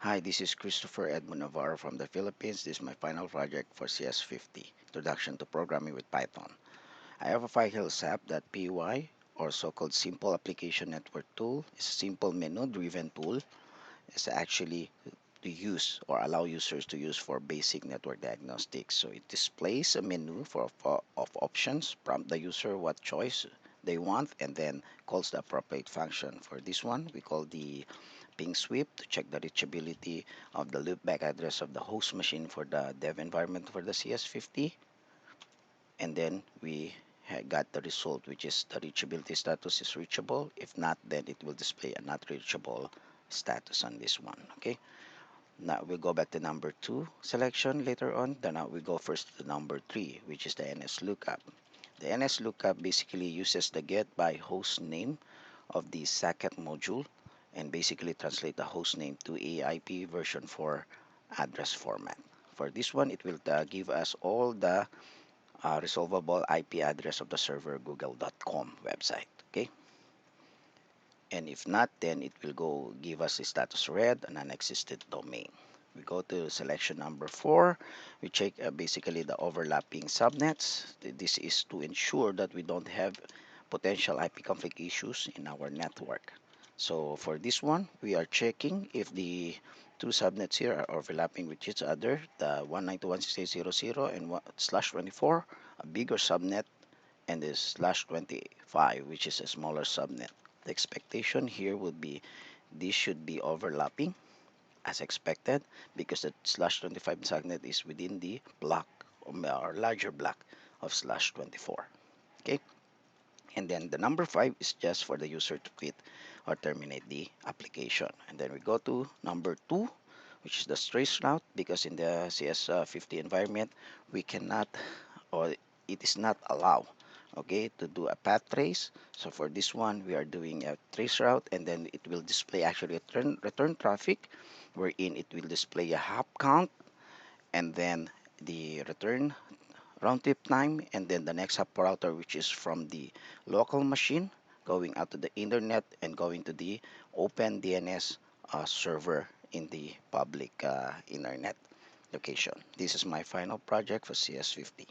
Hi, this is Christopher Edmund Navarro from the Philippines. This is my final project for CS50, Introduction to Programming with Python. I have a file here, SApp.py, or so-called Simple Application Network Tool. It's a simple menu-driven tool. It's actually to use or allow users to use for basic network diagnostics. So it displays a menu of options, prompt the user what choice they want, and then calls the appropriate function. For this one, we call the pingsweep to check the reachability of the loopback address of the host machine for the dev environment for the CS50. And then we got the result, which is the reachability status is reachable. If not, then it will display a not reachable status on this one. Okay. Now we'll go back to number two selection later on. Then now we go first to number three, which is the NS lookup. The NS lookup basically uses the get by host name of the socket module and basically translate the host name to AIP version 4 address format. For this one, it will give us all the resolvable IP address of the server google.com website. Okay, and if not, then it will go give us a status red, an unexisted domain. We go to selection number 4. We check basically the overlapping subnets. This is to ensure that we don't have potential IP conflict issues in our network. So for this one, we are checking if the two subnets here are overlapping with each other, the 192.168.0.0 and /24, a bigger subnet, and the /25, which is a smaller subnet. The expectation here would be this should be overlapping as expected because the /25 subnet is within the block or larger block of /24. Okay, and then the number 5 is just for the user to quit or terminate the application. And then we go to number 2, which is the traceroute, because in the CS50 environment we cannot, or it is not allowed, okay, to do a path trace. So for this one we are doing a traceroute, and then it will display actually return traffic, wherein it will display a hop count, and then the return round trip time, and then the next hop router, which is from the local machine going out to the internet and going to the open DNS server in the public internet location. This is my final project for CS50.